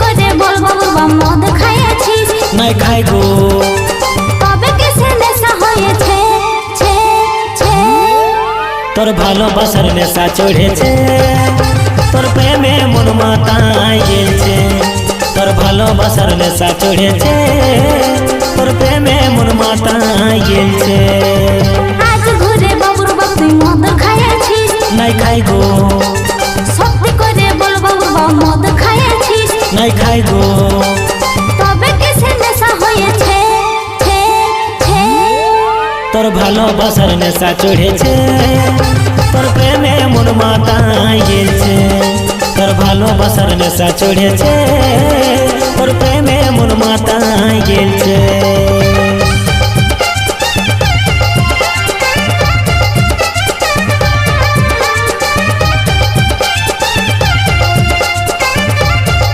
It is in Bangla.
করে বলবো বাবা মদ খাইছিস? নাই খাই গো। তবে কিসে নেশা হয়েছে? ছে ছে তোর ভালোবাসার নেশা চড়েছে, তোর প্রেমে মন মাতায় গেছে। তোর ভালোবাসার নেশা চড়েছে, তোর প্রেমে মন মাতায় গেছে। আজ ঘুরে বাবুর বাপ তুই মদ খাইছিস? নাই খাই গো। সত্যি করে বলবো বাবা মদ খাইছিস? নাই খাই গো। তবে কিসে নেশা হয়েছে? ছে ছে তোর ভালোবাসার নেশা চড়েছে, তোর প্রেমে মন মাতায় গেছে। তোর ভালোবাসার নেশা চড়েছে, তোর প্রেমে মন মাতায় গেছে।